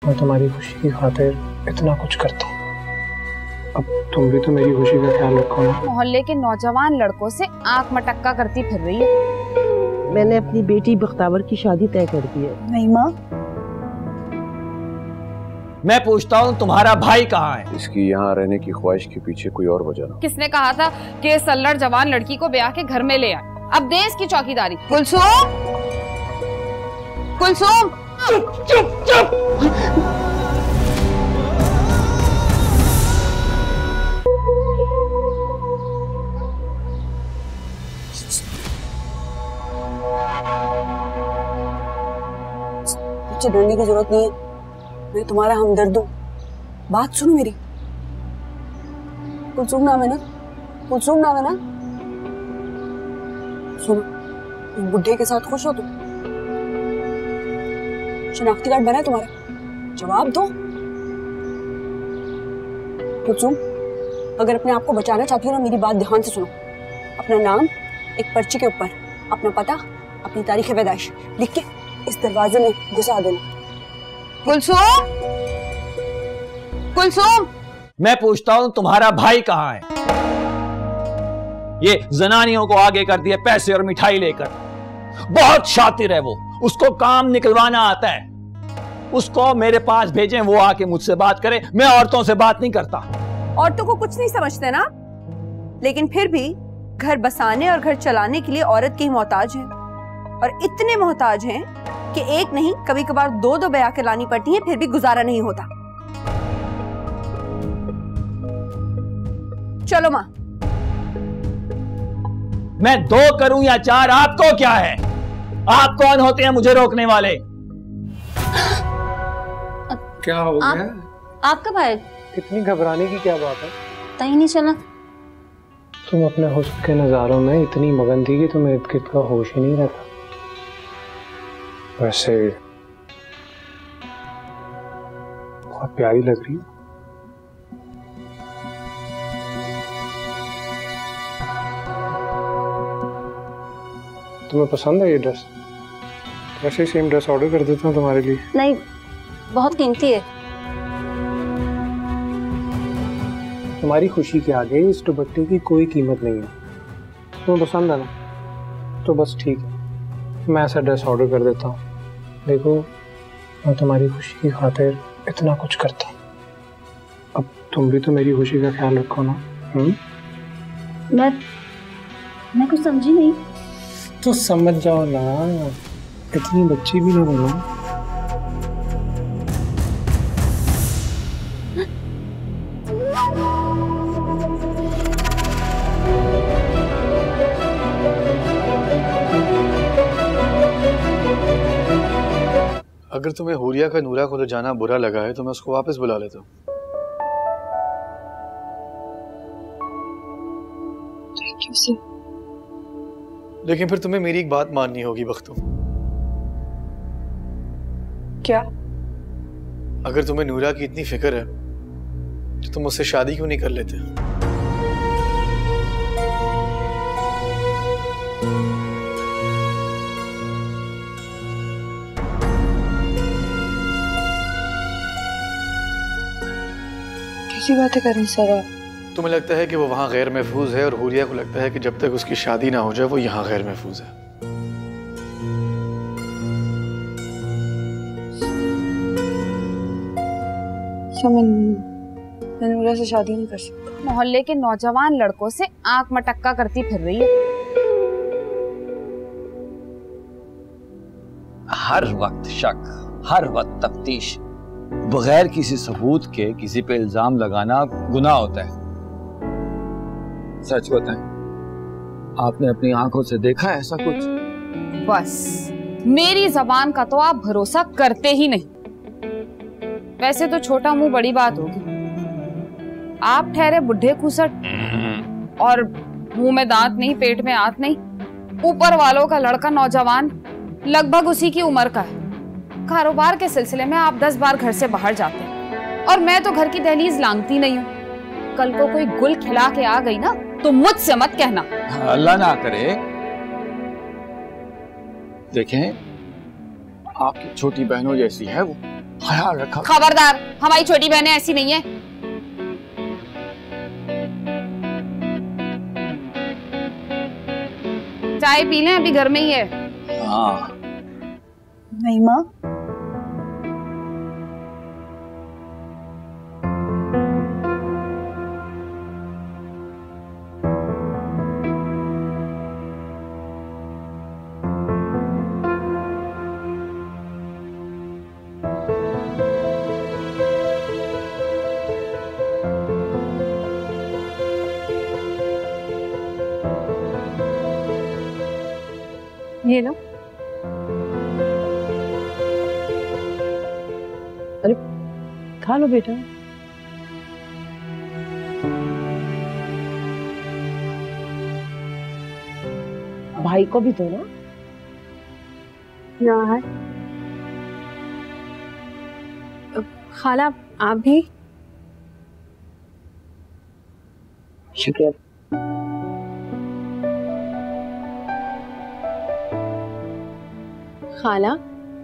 मैं तुम्हारी खुशी की खातिर इतना कुछ करता हूँ, अब तुम भी तो मेरी खुशी का ख्याल रखो ना। मोहल्ले के नौजवान लड़कों से आंख मटक्का करती फिर रही है। मैंने अपनी बेटी बख्तावर की शादी तय कर दी है। नहीं माँ। मैं पूछता हूँ तुम्हारा भाई कहाँ है? इसकी यहाँ रहने की ख्वाहिश के पीछे कोई और वजह ना। किसने कहा था कि सल्लड़ जवान लड़की को ब्याह के घर में ले आए? अब दे इसकी चौकीदारी। कुलसुम, कुलसुम, चुप चुप चुप। मुझे डरने की जरूरत नहीं है, मैं तुम्हारा हमदर्द हूँ। बात सुनो मेरी। कुलसुम नाम है ना? कुलसुम नाम है ना? सुनो, उस बुड्ढे के साथ खुश हो तुम? शनाख्ती कार्ड बना है तुम्हारा? जवाब दो। कुलसुम, अगर अपने आप को बचाना चाहती हो ना, मेरी बात ध्यान से सुनो। अपना नाम एक पर्ची के ऊपर, अपना पता, अपनी तारीख पैदाइश लिख के इस दरवाजे में घुसा देना। कुलसुम, कुलसुम। मैं पूछता हूँ तुम्हारा भाई कहाँ है? ये जनानियों को आगे कर दिए पैसे और मिठाई लेकर। बहुत शातिर है वो, उसको काम निकलवाना आता है। उसको मेरे पास भेजें, वो आके मुझसे बात करे। मैं औरतों से बात नहीं करता। औरतों को कुछ नहीं समझते ना, लेकिन फिर भी घर बसाने और घर चलाने के लिए औरत की ही मोहताज है। और इतने मोहताज हैं कि एक नहीं कभी कभार दो दो ब्याह के लानी पड़ती है, फिर भी गुजारा नहीं होता। चलो माँ। मैं 2 करूं या 4, आपको क्या है? आप कौन होते हैं मुझे रोकने वाले? क्या हो गया? आप कब आए? इतनी घबराने की क्या बात है? पता ही नहीं चला। तुम अपने हुस्न के नजारों में इतनी मगन थी कि तुम्हें इर्द गिर्द का होश ही नहीं रहता। वैसे बहुत प्यारी लग रही है। तुम्हें पसंद है ये ड्रेस? वैसे ही सेम ड्रेस ऑर्डर कर देता हूँ तुम्हारे लिए। नहीं, बहुत कीमती है। तुम्हारी खुशी के आगे इस दुपट्टे की कोई कीमत नहीं है। तुम्हें पसंद है ना, तो बस ठीक है, मैं ऐसा ड्रेस ऑर्डर कर देता हूँ। देखो, मैं तुम्हारी खुशी की खातिर इतना कुछ करता हूँ, अब तुम भी तो मेरी खुशी का ख्याल रखो ना। मैं कुछ समझी नहीं। तो समझ जाओ ना, इतनी बच्ची भी नहीं बनो। अगर तुम्हें हुरिया का नूरा को ले जाना बुरा लगा है तो मैं उसको वापस बुला लेता हूँ। Thank you sir. लेकिन फिर तुम्हें मेरी एक बात माननी होगी बख्तू। क्या? अगर तुम्हें नूरा की इतनी फिक्र है तो तुम उससे शादी क्यों नहीं कर लेते? कैसी बातें कर रहे हैं सर आप? तुम्हें लगता है कि वो वहां गैर महफूज है और हुरिया को लगता है कि जब तक उसकी शादी ना हो जाए वो यहाँ गैर महफूज है। मैं नूरा से शादी नहीं कर सकती। मोहल्ले के नौजवान लड़कों से आंख मटक्का करती फिर रही है। हर वक्त शक, हर वक्त तफ्तीश, बगैर किसी सबूत के किसी पे इल्जाम लगाना गुनाह होता है। सच बताएं, आपने अपनी आंखों से देखा है ऐसा कुछ? बस मेरी जबान का तो आप भरोसा करते ही नहीं। वैसे तो छोटा मुंह बड़ी बात होगी। आप ठहरे बुढ़े खुसट और मुंह में दांत नहीं, पेट में आंत नहीं। ऊपर वालों का लड़का नौजवान लगभग उसी की उम्र का है। कारोबार के सिलसिले में आप 10 बार घर से बाहर जाते हैं और मैं तो घर की दहलीज लांघती नहीं हूँ। कल को कोई गुल खिला के आ गई ना तो मुझसे मत कहना। अल्लाह ना करे। देखें, आपकी छोटी बहनों जैसी है वो, ख्याल रखा। खबरदार, हमारी छोटी बहनें ऐसी नहीं है। चाय पी लें, अभी घर में ही है। हाँ नहीं माँ, ये लो। अरे खा लो बेटा। भाई को भी दो ना। यार खाला आप भी। शुक्रिया। खाला,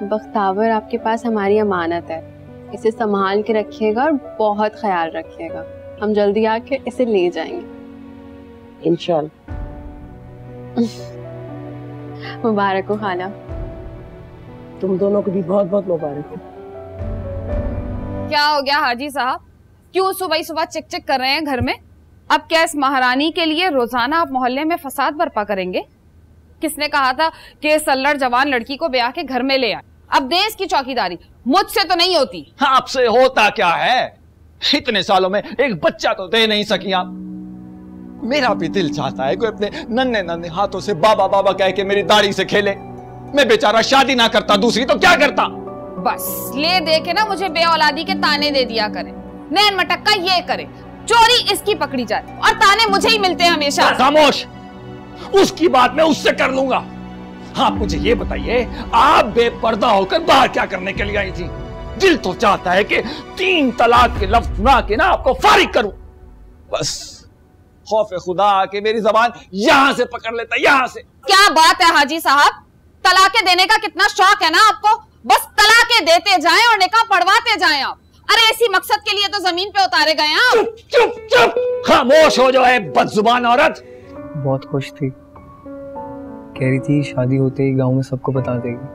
बख्तावर आपके पास हमारी अमानत है, इसे संभाल के रखिएगा और बहुत ख्याल रखिएगा। हम जल्दी आके इसे ले जाएंगे इंशाल्लाह। मुबारक हो खाला। तुम दोनों को भी बहुत बहुत मुबारक हो। क्या हो गया हाजी साहब, क्यों सुबह ही सुबह चिक चिक कर रहे हैं घर में? अब क्या इस महारानी के लिए रोजाना आप मोहल्ले में फसाद बर्पा करेंगे? किसने कहा था कि सल्लड़ जवान लड़की को ब्याह के घर में ले आए? अब देश की चौकीदारी मुझसे तो नहीं होती। आपसे होता क्या है? इतने सालों में एक बच्चा तो दे नहीं सकी आप। मेरा भी दिल चाहता है कोई अपने नन्हे नन्हे हाथों से बाबा बाबा कह के मेरी दाढ़ी से खेले। मैं बेचारा शादी ना करता, दूसरी तो क्या करता। बस ले दे के ना मुझे बेऔलादी के ताने दे दिया करे, नैन मटक्का ये करे, चोरी इसकी पकड़ी जाए और ताने मुझे ही मिलते हैं हमेशा। खामोश, उसकी बात मैं उससे कर लूंगा। आप मुझे ये बताइए, आप बेपर्दा होकर बाहर क्या करने के लिए आई थी? दिल तो चाहता है कि 3 तलाक के लफ्ज सुना के ना आपको फारिग करूं। बस खौफे खुदा के मेरी जबान यहां से पकड़ लेता, यहां से। क्या बात है हाजी साहब, तलाके देने का कितना शौक है ना आपको? बस तलाके देते जाएं और निकाह पढ़वाते जाएं आप। अरे इसी मकसद के लिए तो जमीन पे उतारे गए आप। चुप चुप चुप, खामोश हो जो है बदजुबान औरत। बहुत खुश थी, कह रही थी शादी होते ही गांव में सबको बता देगी,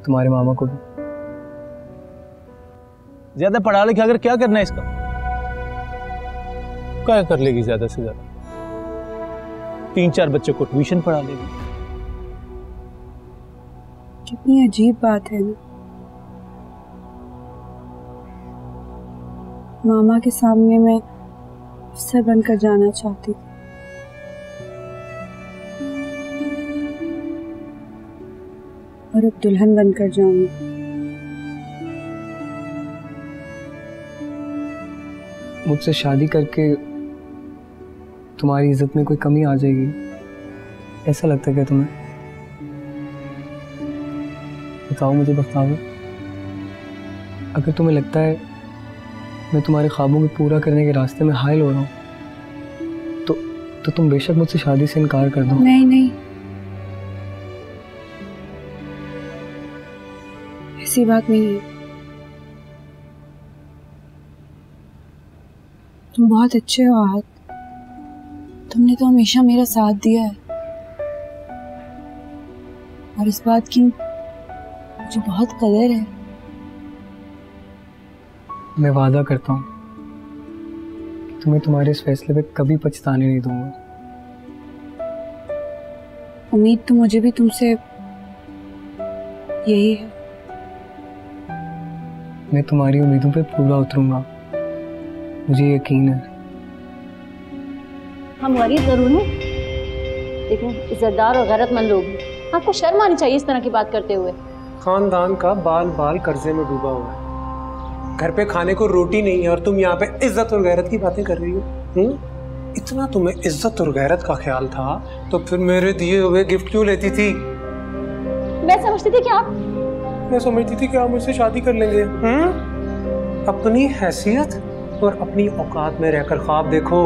तुम्हारे मामा को भी। ज्यादा पढ़ा लिखा कर क्या करना है इसका? क्या कर लेगी ज्यादा से ज्यादा? 3-4 बच्चों को ट्यूशन पढ़ा लेगी। कितनी अजीब बात है ना, मामा के सामने मैं अफसर बनकर जाना चाहती थी, और अब दुल्हन बनकर जाऊंगी। मुझसे शादी करके तुम्हारी इज्जत में कोई कमी आ जाएगी, ऐसा लगता है क्या तुम्हें? बताओ मुझे बख्तावर, अगर तुम्हें लगता है मैं तुम्हारे ख्वाबों को पूरा करने के रास्ते में हायल हो रहा हूँ तो तुम बेशक मुझसे शादी से इनकार कर दो। नहीं नहीं, ऐसी बात नहीं है। तुम बहुत अच्छे हो आहत, तुमने तो हमेशा मेरा साथ दिया है और इस बात की मुझे बहुत कदर है। मैं वादा करता हूँ कि तुम्हें तुम्हारे इस फैसले पे कभी पछताने नहीं दूंगा। उम्मीद तो मुझे भी तुमसे यही है। मैं तुम्हारी उम्मीदों पे पूरा उतरूंगा, मुझे यकीन है। हम गरीब जरूर हैं, लेकिन इज्जतदार और गैरतमंद लोग हैं। आपको शर्म आनी चाहिए इस तरह की बात करते हुए। खानदान का बाल बाल कर्जे में डूबा हुआ है, घर पे खाने को रोटी नहीं है और तुम यहाँ पे इज्जत और गैरत की बातें कर रही हो। इतना तुम्हें इज्जत और गैरत का ख्याल था तो फिर मेरे दिए हुए गिफ्ट क्यों लेती थी? मैं समझती थी कि आप मैं समझती थी कि आप मुझसे शादी कर लेंगे। अपनी हैसियत और अपनी औकात में रहकर ख्वाब देखो।